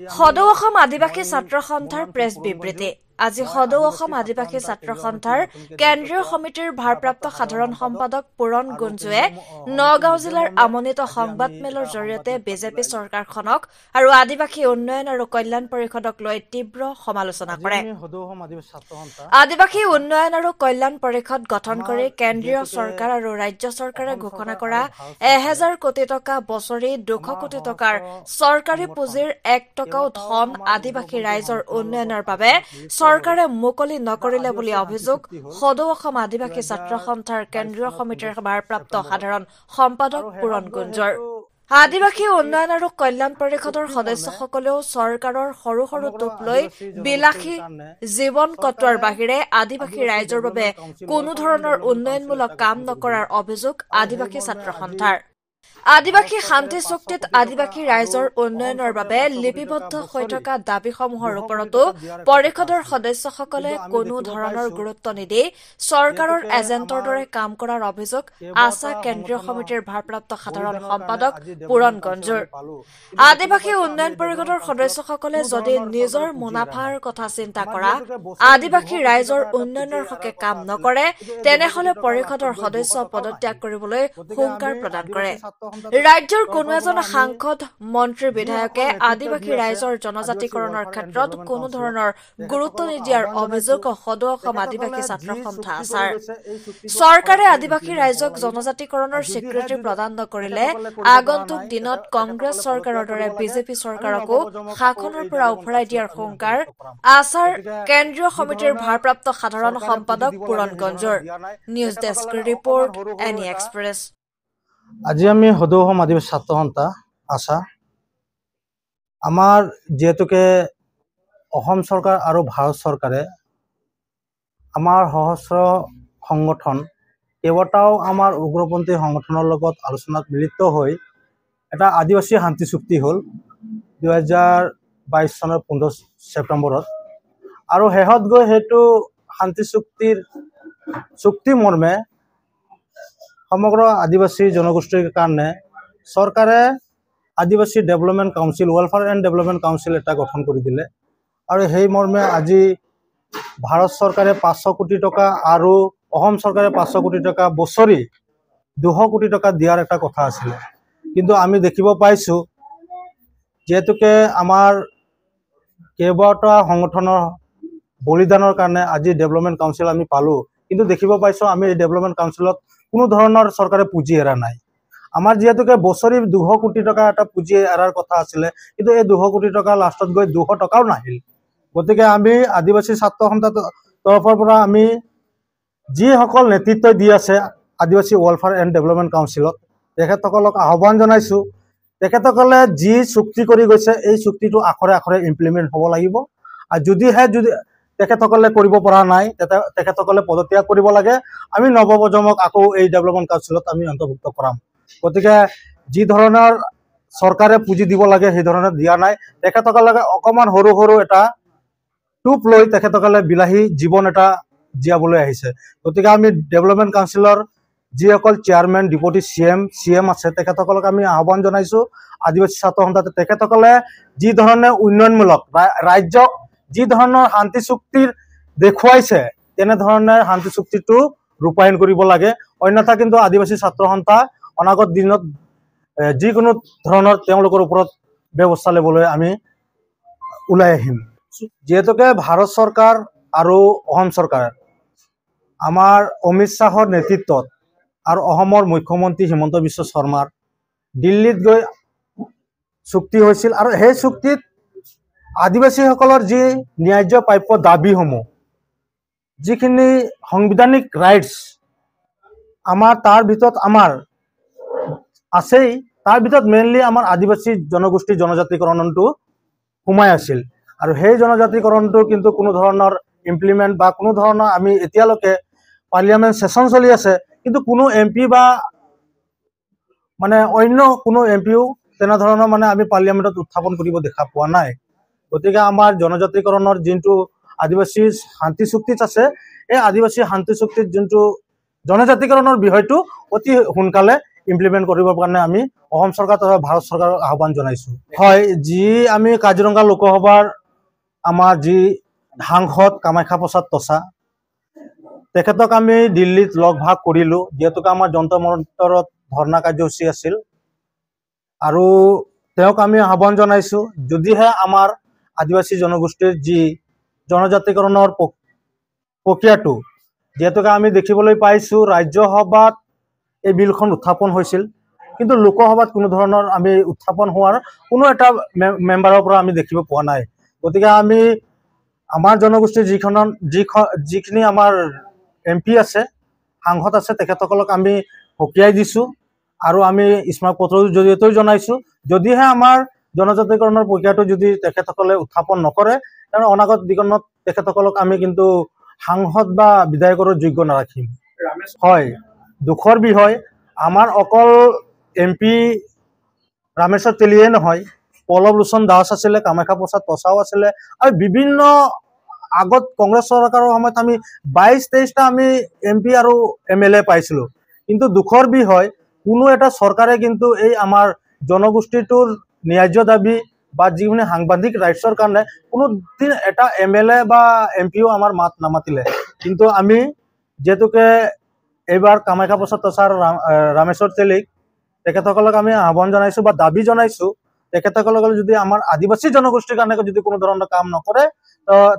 সদৌ অসম আদিবাসী ছাত্ৰ সন্থাৰ প্ৰেছ বিবৃতি আজি সদৌ অসম আদিবাসী ছাত্ৰ সন্থাৰ কেন্দ্ৰীয় সমিতিৰ ভাৰপ্ৰাপ্ত সাধাৰণ সম্পাদক পূৰণ গুঞ্জুৱে নগাঁও জিলাৰ আমনিত সংবাদমেলৰ জৰিয়তে বিজেপি চৰকাৰখনক আৰু আদিবাসী উন্নয়ন আৰু কল্যাণ পৰিষদক লৈ তীব্ৰ সমালোচনা কৰে। আদিবাসী উন্নয়ন আৰু কল্যাণ পৰিষদ গঠন কৰি কেন্দ্ৰীয় চৰকাৰ আৰু ৰাজ্য চৰকাৰে ঘোষণা কৰা 1000 কোটি টকা বছৰি 200 কোটি টকাৰ চৰকাৰী পুঁজিৰ 1 টকাও ধন আদিবাসী ৰাইজৰ উন্নয়নৰ বাবে চৰকাৰে মুকলি নকৰিলে বুলি অভিযোগ সদৌ অসম আদিবাসী ছাত্ৰ সন্থাৰ কেন্দ্ৰীয় সমিতিৰ ভাৰপ্ৰাপ্ত সাধাৰণ সম্পাদক পূৰণ গুঞ্জুৰ। আদিবাসী উন্নয়ন আৰু কল্যাণ পৰিষদৰ সদস্যসকলেও চৰকাৰৰ সৰু সৰু টোপ লৈ বিলাসী জীৱন কটোৱাৰ বাহিৰে আদিবাসী ৰাইজৰ বাবে কোনো ধৰণৰ উন্নয়নমূলক কাম নকৰাৰ অভিযোগ আদিবাসী ছাত্ৰ সন্থাৰ। আদিবাসী শান্তি চুক্তিত আদিবাসী ৰাইজৰ উন্নয়নৰ বাবে লিপিবদ্ধ হৈ থকা দাবীসমূহৰ ওপৰতো পৰিষদৰ সদস্যসকলে কোনো ধৰণৰ গুৰুত্ব নিদি চৰকাৰৰ এজেণ্টৰ দৰে কাম কৰাৰ অভিযোগ আছা কেন্দ্ৰীয় সমিতিৰ ভাৰপ্ৰাপ্ত সাধাৰণ সম্পাদক পূৰণ গুঞ্জুৰ। আদিবাসী উন্নয়ন পৰিষদৰ সদস্যসকলে যদি নিজৰ মুনাফাৰ কথা চিন্তা কৰা আদিবাসী ৰাইজৰ উন্নয়নৰ হকে কাম নকৰে তেনেহলে পৰিষদৰ সদস্য পদত্যাগ কৰিবলৈ হুংকাৰ প্ৰদান কৰে। ৰাজ্যৰ কোনো এজন সাংসদ মন্ত্ৰী বিধায়কে আদিবাসী ৰাইজৰ জনজাতিকৰণৰ ক্ষেত্ৰত কোনো ধৰণৰ গুৰুত্ব নিদিয়াৰ অভিযোগ সদৌ অসম আদিবাসী ছাত্ৰ সন্থা আছাৰ। চৰকাৰে আদিবাসী ৰাইজক জনজাতিকৰণৰ স্বীকৃতি প্ৰদান নকৰিলে আগন্তুক দিনত কংগ্ৰেছ চৰকাৰৰ দৰে বিজেপি চৰকাৰকো শাসনৰ পৰা উফৰাই দিয়াৰ হুংকাৰ আছাৰ কেন্দ্ৰীয় সমিতিৰ ভাৰপ্ৰাপ্ত সাধাৰণ সম্পাদক পূৰণ গুঞ্জুৰ। News desk report NE express. আজি আমি সদৌ অসম আদিবাসী ছাত্ৰ সন্থা আছা আমাৰ যেহেতুকে অসম চৰকাৰ আৰু ভাৰত চৰকাৰে আমাৰ সহস্ৰ সংগঠন কেইবাটাও আমাৰ উগ্ৰপন্থী সংগঠনৰ লগত আলোচনাত মিলিত হৈ এটা আদিবাসী শান্তি চুক্তি হ'ল 2022 চনৰ 15 ছেপ্টেম্বৰত আৰু শেহত গৈ সেইটো শান্তি চুক্তি মৰ্মে সমগ্ৰ আদিবাসী জনগোষ্ঠীৰ কাৰণে চৰকাৰে আদিবাসী development council welfare and development council এটা গঠন কৰি দিলে আৰু সেই মৰ্মে আজি ভাৰত চৰকাৰে 500 কোটি টকা আৰু অসম চৰকাৰে 500 কোটি টকা বছৰি 200 কোটি টকা দিয়াৰ এটা কথা আছিলে। কিন্তু আমি দেখিব পাইছোঁ যেহেতুকে আমাৰ কেইবাটা সংগঠনৰ বলিদানৰ কাৰণে আজি ডেভেলপমেণ্ট কাউন্সিল আমি পালোঁ, কিন্তু দেখিব পাইছোঁ আমি এই ডেভেলপমেণ্ট কাউন্সিলত কোনো ধৰণৰ চৰকাৰে পুঁজি এৰা নাই। আমাৰ যেহেতুকে বছৰি 200 কোটি টকা এটা পুঁজি এৰাৰ কথা আছিলে, কিন্তু এই 200 কোটি টকা লাষ্টত গৈ 200 টকাও নাহিল। গতিকে আমি আদিবাসী ছাত্ৰ সন্থাৰ তৰফৰ পৰা আমি যিসকল নেতৃত্ব দি আছে আদিবাসী ৱেলফেয়াৰ এণ্ড ডেভেলপমেণ্ট কাউন্সিলত তেখেতসকলক আহ্বান জনাইছোঁ, তেখেতসকলে যি চুক্তি কৰি গৈছে এই চুক্তিটো আখৰে আখৰে ইমপ্লিমেণ্ট হ'ব লাগিব আৰু যদি তেখেতসকলে কৰিব পৰা নাই তেখেতসকলে পদত্যাগ কৰিব লাগে। আমি নৱপ্ৰজন্মক আকৌ এই ডেভেলপমেণ্ট কাউন্সিলত আমি অন্তৰ্ভুক্ত কৰাম। গতিকে যি ধৰণৰ চৰকাৰে পুঁজি দিব লাগে সেই ধৰণে দিয়া নাই। তেখেতসকলে অকণমান সৰু সৰু এটা টোপ লৈ তেখেতসকলে বিলাহী জীৱন এটা জীয়াবলৈ আহিছে। গতিকে আমি ডেভেলপমেণ্ট কাউন্সিলৰ যিসকল চেয়াৰমেন ডেপুটি CM আছে তেখেতসকলক আমি আহ্বান জনাইছোঁ আদিবাসী ছাত্ৰ সন্থা তেখেতসকলে যি ধৰণে উন্নয়নমূলক ৰাজ্যক যি ধৰণৰ শান্তি চুক্তিৰ দেখুৱাইছে তেনেধৰণে শান্তি চুক্তিটো ৰূপায়ণ কৰিব লাগে। অন্যথা কিন্তু আদিবাসী ছাত্ৰ সন্থা অনাগত দিনত যিকোনো ধৰণৰ তেওঁলোকৰ ওপৰত ব্যৱস্থা ল'বলৈ আমি ওলাই আহিম। যেহেতুকে ভাৰত চৰকাৰ আৰু অসম চৰকাৰ আমাৰ অমিত শ্বাহৰ নেতৃত্বত আৰু অসমৰ মুখ্যমন্ত্ৰী হিমন্ত বিশ্ব শৰ্মাৰ দিল্লীত গৈ চুক্তি হৈছিল আৰু সেই চুক্তিত আদিবাসীসকলৰ যি ন্যায্য প্ৰাপ্য দাবীসমূহ যিখিনি সাংবিধানিক ৰাইটছ আমাৰ তাৰ ভিতৰত আমাৰ আছেই, তাৰ ভিতৰত মেইনলি আমাৰ আদিবাসী জনগোষ্ঠীৰ জনজাতিকৰণটো সোমাই আছিল আৰু সেই জনজাতিকৰণটো কিন্তু কোনো ধৰণৰ ইমপ্লিমেণ্ট বা কোনো ধৰণৰ আমি এতিয়ালৈকে পাৰ্লিয়ামেণ্ট ছেছন চলি আছে কিন্তু কোনো MP বা মানে অন্য কোনো MPও তেনেধৰণৰ মানে আমি পাৰ্লিয়ামেণ্টত উত্থাপন কৰিব দেখা পোৱা নাই। গতিকে আমাৰ জনজাতিকৰণৰ যোনটো আদিবাসী শান্তি চুক্তিত আছে এই আদিবাসী শান্তি চুক্তিত যোনটো জনজাতিকৰণৰ বিষয়টো অতি সোনকালে ইমপ্লিমেণ্ট কৰিবৰ কাৰণে আমি অসম চৰকাৰ তথা ভাৰত চৰকাৰক আহ্বান জনাইছোঁ। হয়, যি আমি কাজিৰঙা লোকসভাৰ আমাৰ যি সাংসদ কামাখ্যা প্ৰসাদ তছা, তেখেতক আমি দিল্লীত লগ ভাগ কৰিলোঁ, যিহেতুকে আমাৰ যন্ত্ৰ মন্তৰত ধৰ্ণা কাৰ্যসূচী আছিল। আৰু তেওঁক আমি আহ্বান জনাইছোঁ, যদিহে আমাৰ আদিবাসী জনগোষ্ঠীৰ যি জনজাতিকৰণৰ প্ৰক্ৰিয়াটো, যিহেতুকে আমি দেখিবলৈ পাইছোঁ ৰাজ্যসভাত এই বিলখন উত্থাপন হৈছিল, কিন্তু লোকসভাত কোনো ধৰণৰ আমি উত্থাপন হোৱাৰ কোনো এটা মেম্বাৰৰ পৰা আমি দেখিব পোৱা নাই। গতিকে আমি আমাৰ জনগোষ্ঠীৰ যিখিনি আমাৰ MP আছে, সাংসদ আছে, তেখেতসকলক আমি সকীয়াই দিছোঁ আৰু আমি স্মাৰক পত্ৰৰ জৰিয়তেও জনাইছোঁ, যদিহে আমাৰ জনজাতিকৰণৰ প্ৰক্ৰিয়াটো যদি তেখেতসকলে উত্থাপন নকৰে, তেনে অনাগত দিনত তেখেতসকলক আমি কিন্তু সাংসদ বা বিধায়কৰ যোগ্য নাৰাখিম। হয়, দুখৰ বিষয়, আমাৰ অকল MP ৰামেশ্বৰ তেলীয়ে নহয়, পল্লৱ লোচন দাস আছিলে, কামাখ্যা প্ৰসাদ তছাও আছিলে, আৰু বিভিন্ন আগত কংগ্ৰেছ চৰকাৰৰ সময়ত আমি 22-23টা আমি MP আৰু MLA পাইছিলোঁ। কিন্তু দুখৰ বিষয়, কোনো এটা চৰকাৰে কিন্তু এই আমাৰ জনগোষ্ঠীটোৰ ন্যায্য দাবী বা যিখিনি সাংবাদিক ৰাইটছৰ কাৰণে কোনোদিন এটা MLA বা MPও আমাৰ মাত নামাতিলে। কিন্তু আমি যিহেতুকে এইবাৰ কামাখ্যা প্ৰসাদ তছা আৰু ৰামেশ্বৰ তেলীক তেখেতসকলক আমি আহ্বান জনাইছোঁ বা দাবী জনাইছোঁ, তেখেতসকলক যদি আমাৰ আদিবাসী জনগোষ্ঠীৰ কাৰণে যদি কোনো ধৰণৰ কাম নকৰে,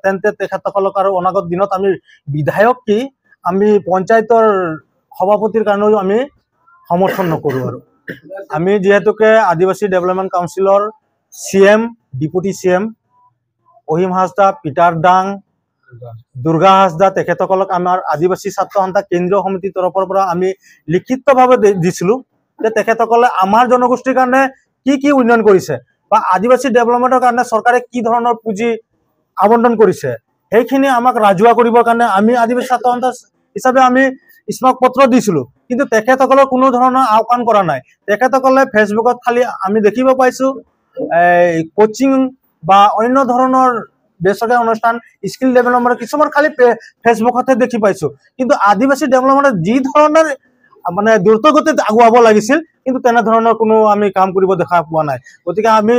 তেন্তে তেখেতসকলক আৰু অনাগত দিনত আমি বিধায়ক কি আমি পঞ্চায়তৰ সভাপতিৰ কাৰণেও আমি সমৰ্থন নকৰোঁ। আৰু আমি যিহেতুকে আদিবাসী ডেভেলপমেণ্ট কাউন্সিলৰ CM, deputy CM অহিম Hajda, Peter ডাং, দুৰ্গা হাজদা, তেখেতসকলক আমাৰ আদিবাসী ছাত্ৰ সন্থা কেন্দ্ৰীয় সমিতিৰ তৰফৰ পৰা আমি লিখিতভাৱে দিছিলোঁ যে তেখেতসকলে আমাৰ জনগোষ্ঠীৰ কাৰণে কি উন্নয়ন কৰিছে বা আদিবাসী ডেভেলপমেণ্টৰ কাৰণে চৰকাৰে কি ধৰণৰ পুঁজি আবণ্টন কৰিছে, সেইখিনি আমাক ৰাজহুৱা কৰিবৰ কাৰণে আমি আদিবাসী ছাত্ৰ সন্থা হিচাপে আমি স্মাৰক পত্ৰ দিছিলোঁ। কিন্তু তেখেতসকলৰ কোনো ধৰণৰ আওকাণ কৰা নাই। তেখেতসকলে ফেচবুকত খালি আমি দেখিব পাইছোঁ কোচিং বা অন্য ধৰণৰ বেচৰকাৰী অনুষ্ঠান, স্কিল ডেভেলপমেণ্ট কিছুমান খালি ফেচবুকতে দেখি পাইছোঁ। কিন্তু আদিবাসী ডেভেলপমেণ্টত যি ধৰণৰ মানে দ্ৰুতগতিত আগুৱাব লাগিছিল, কিন্তু তেনেধৰণৰ কোনো আমি কাম কৰিব দেখা পোৱা নাই। গতিকে আমি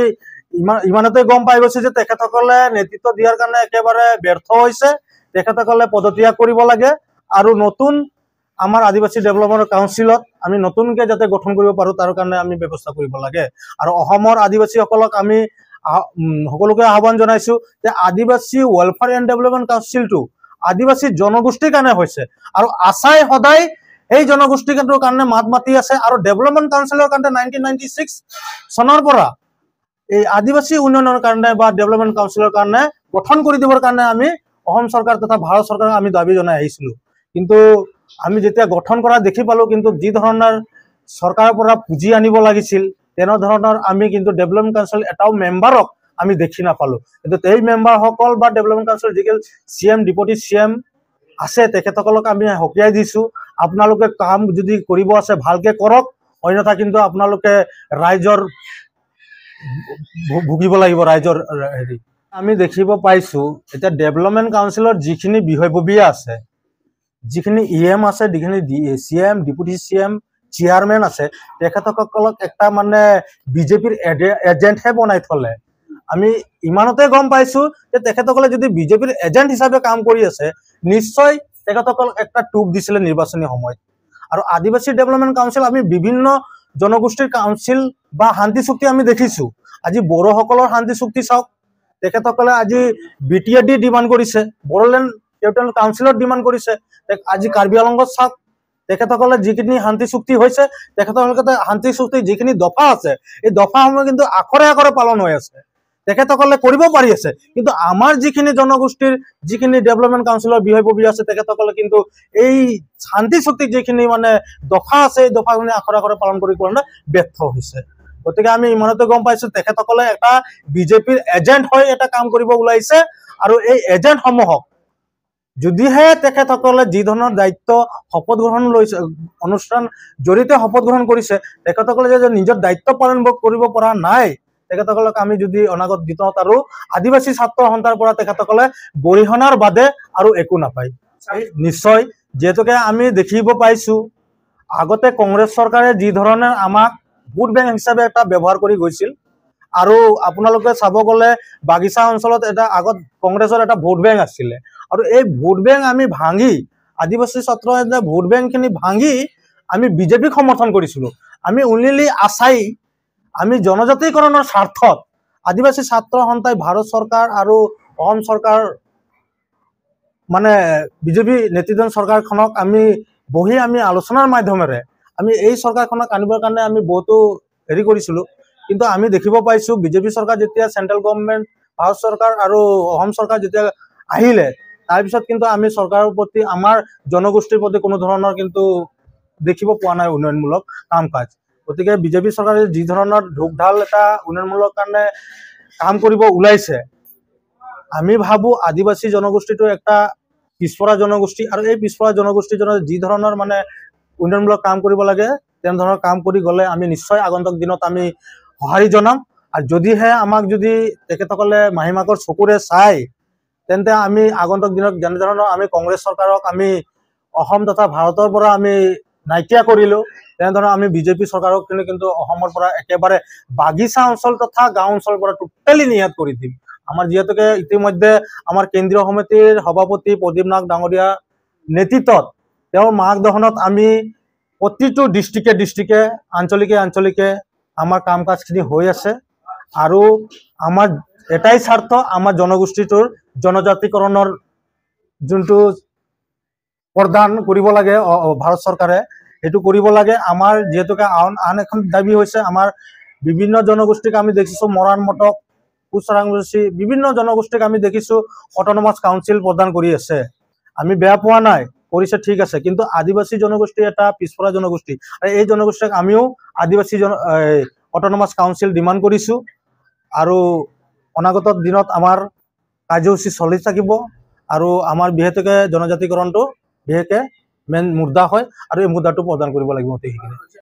ইমানতে গম পাই গৈছোঁ যে তেখেতসকলে নেতৃত্ব দিয়াৰ কাৰণে একেবাৰে ব্যৰ্থ হৈছে। তেখেতসকলে পদত্যাগ কৰিব লাগে আৰু নতুন আমাৰ আদিবাসী ডেভেলপমেণ্ট কাউন্সিলত আমি নতুনকৈ যাতে গঠন কৰিব পাৰোঁ তাৰ কাৰণে আমি ব্যৱস্থা কৰিব লাগে। আৰু অসমৰ আদিবাসীসকলক আমি সকলোকে আহ্বান জনাইছোঁ যে আদিবাসী ৱেলফেয়াৰ এণ্ড ডেভেলপমেণ্ট কাউন্সিলটো আদিবাসী জনগোষ্ঠীৰ কাৰণে হৈছে আৰু আশাই সদায় এই জনগোষ্ঠীৰ কাৰণে মাত মাতি আছে। আৰু ডেভেলপমেণ্ট কাউন্সিলৰ কাৰণে 1996 চনৰ পৰা এই আদিবাসী উন্নয়নৰ কাৰণে বা ডেভেলপমেণ্ট কাউন্সিলৰ কাৰণে গঠন কৰি দিবৰ কাৰণে আমি অসম চৰকাৰ তথা ভাৰত চৰকাৰক আমি দাবী জনাই আহিছিলোঁ। কিন্তু আমি যেতিয়া গঠন কৰা দেখি পালোঁ, কিন্তু যি ধৰণৰ চৰকাৰৰ পৰা পুঁজি আনিব লাগিছিল তেনেধৰণৰ আমি কিন্তু ডেভেলপমেণ্ট কাউন্সিল এটাও মেম্বাৰক আমি দেখি নাপালোঁ। কিন্তু এই মেম্বাৰসকল বা ডেভেলপমেণ্ট কাউন্সিলৰ যিসকল CM, ডিপুটি CM আছে, তেখেতসকলক আমি সকীয়াই দিছোঁ, আপোনালোকে কাম যদি কৰিব আছে ভালকে কৰক, অন্যথা কিন্তু আপোনালোকে ৰাইজৰ ভুগিব লাগিব, ৰাইজৰ হেৰি। আমি দেখিব পাইছোঁ এতিয়া ডেভেলপমেণ্ট কাউন্সিলৰ যিখিনি বিষয়ববীয়া আছে, যিখিনি EM আছে, যিখিনি CM, ডিপুটি CM, চেয়াৰমেন আছে, তেখেতসকলক একটা মানে বিজেপিৰ এজেণ্টহে বনাই থলে। আমি ইমানতে গম পাইছোঁ যে তেখেতসকলে যদি বিজেপিৰ এজেণ্ট হিচাপে কাম কৰি আছে, নিশ্চয় তেখেতসকলক একটা টুপ দিছিলে নিৰ্বাচনী সময়ত। আৰু আদিবাসী ডেভেলপমেণ্ট কাউন্সিল আমি বিভিন্ন জনগোষ্ঠীৰ কাউন্সিল বা শান্তি চুক্তি আমি দেখিছোঁ। আজি বড়োসকলৰ শান্তি চুক্তি চাওক, তেখেতসকলে আজি BTAD ডিমাণ্ড কৰিছে, বড়োলেণ্ড টেৰিটৰিয়েল কাউন্সিলত ডিমাণ্ড কৰিছে। আজি কাৰ্বি আংলঙত চাওক, তেখেতসকলে যিখিনি শান্তি চুক্তি হৈছে, তেখেতসকলে শান্তি চুক্তিৰ যিখিনি দফা আছে, এই দফাসমূহ কিন্তু আখৰে আখৰে পালন হৈ আছে, তেখেতসকলে কৰিব পাৰি আছে। কিন্তু আমাৰ যিখিনি জনগোষ্ঠীৰ যিখিনি ডেভেলপমেণ্ট কাউন্সিলৰ বিষয়ববীয়া আছে, তেখেতসকলে কিন্তু এই শান্তি চুক্তিৰ যিখিনি মানে দফা আছে, এই দফাখিনি আখৰে আখৰে পালন কৰিব কাৰণে ব্যৰ্থ হৈছে। গতিকে আমি ইমানতে গম পাইছোঁ তেখেতসকলে এটা বিজেপিৰ এজেণ্ট হৈ এটা কাম কৰিব ওলাইছে। আৰু এই এজেণ্টসমূহক যদিহে তেখেতসকলে যি ধৰণৰ দায়িত্ব শপত গ্ৰহণ লৈছে, অনুষ্ঠান জৰিয়তে শপত গ্ৰহণ কৰিছে, তেখেতসকলে যে নিজৰ দায়িত্ব পালন কৰিব পৰা নাই, তেখেতসকলক আমি যদি অনাগত দিনত আৰু আদিবাসী ছাত্ৰ সন্থাৰ পৰা তেখেতসকলে গৰিহণাৰ বাদে আৰু একো নাপায়। নিশ্চয়, যিহেতুকে আমি দেখিব পাইছোঁ আগতে কংগ্ৰেছ চৰকাৰে যি ধৰণে আমাক ভোট বেংক হিচাপে এটা ব্যৱহাৰ কৰি গৈছিল, আৰু আপোনালোকে চাব গ'লে বাগিচা অঞ্চলত এটা আগত কংগ্ৰেছৰ এটা ভোট বেংক আছিলে, আৰু এই ভোট বেংক আমি ভাঙি, আদিবাসী ছাত্ৰ ভোট বেংকখিনি ভাঙি আমি বিজেপিক সমৰ্থন কৰিছিলোঁ। আমি উনলি আছাই, আমি জনজাতিকৰণৰ স্বাৰ্থত আদিবাসী ছাত্ৰ সন্থাই ভাৰত চৰকাৰ আৰু অসম চৰকাৰ মানে বিজেপি নেতৃত্বাধীন চৰকাৰখনক আমি বহি আমি আলোচনাৰ মাধ্যমেৰে আমি এই চৰকাৰখনক আনিবৰ কাৰণে আমি বহুতো হেৰি কৰিছিলোঁ। কিন্তু আমি দেখিব পাইছোঁ বিজেপি চৰকাৰ যেতিয়া চেণ্ট্ৰেল গভৰ্ণমেণ্ট, ভাৰত চৰকাৰ আৰু অসম চৰকাৰ যেতিয়া আহিলে, তাৰপিছত কিন্তু আমি চৰকাৰৰ প্ৰতি, আমাৰ জনগোষ্ঠীৰ প্ৰতি কোনো ধৰণৰ কিন্তু দেখিব পোৱা নাই উন্নয়নমূলক কাম কাজ। গতিকে বিজেপি চৰকাৰে যি ধৰণৰ ঢোকঢাল এটা উন্নয়নমূলক কাৰণে কাম কৰিব ওলাইছে, আমি ভাবোঁ আদিবাসী জনগোষ্ঠীটো একটা পিছপৰা জনগোষ্ঠী, আৰু এই পিছপৰা জনগোষ্ঠীজনে যি ধৰণৰ মানে উন্নয়নমূলক কাম কৰিব লাগে তেনেধৰণৰ কাম কৰি গ'লে আমি নিশ্চয় আগন্তুক দিনত আমি সঁহাৰি জনাম। আৰু যদিহে আমাক যদি তেখেতসকলে মাহীমাকৰ চকুৰে চাই, তেন্তে আমি আগন্তুক দিনত যেনেধৰণৰ আমি কংগ্ৰেছ চৰকাৰক আমি অসম তথা ভাৰতৰ পৰা আমি নাইকিয়া কৰিলোঁ, তেনেধৰণৰ আমি বিজেপি চৰকাৰক কিন্তু অসমৰ পৰা একেবাৰে বাগিচা অঞ্চল তথা গাঁও অঞ্চলৰ পৰা টোটেলি নিয়াত কৰি দিম। আমাৰ যিহেতুকে ইতিমধ্যে আমাৰ কেন্দ্ৰীয় সমিতিৰ সভাপতি প্ৰদীপ নাথ ডাঙৰীয়া নেতৃত্বত তেওঁৰ মাৰ্গদৰ্শনত আমি প্ৰতিটো ডিষ্ট্ৰিক্টে আঞ্চলিকে আমাৰ কাম কাজখিনি হৈ আছে, আৰু আমাৰ এটাই স্বাৰ্থ, আমাৰ জনগোষ্ঠীটোৰ জনজাতিকৰণৰ যোনটো প্ৰদান কৰিব লাগে ভাৰত চৰকাৰে, সেইটো কৰিব লাগে। আমাৰ যিহেতুকে আন এখন দাবী হৈছে, আমাৰ বিভিন্ন জনগোষ্ঠীক আমি দেখিছোঁ মৰাণ মটক, কোচ ৰাজবংশী, বিভিন্ন জনগোষ্ঠীক আমি দেখিছোঁ অট'নমাছ কাউন্সিল প্ৰদান কৰি আছে। আমি বেয়া পোৱা নাই, কৰিছে ঠিক আছে, কিন্তু আদিবাসী জনগোষ্ঠী এটা পিছপৰা জনগোষ্ঠী, আৰু এই জনগোষ্ঠীক আমিও আদিবাসী অট'নমাছ কাউন্সিল ডিমাণ্ড কৰিছোঁ, আৰু অনাগত দিনত আমাৰ কাৰ্যসূচী চলি থাকিব। আৰু আমাৰ বিশেষকৈ জনজাতিকৰণটো বিশেষকৈ মেইন মুদ্দা হয়, আৰু এই মুদ্দাটো প্ৰদান কৰিব লাগিব অতি শীঘ্ৰে।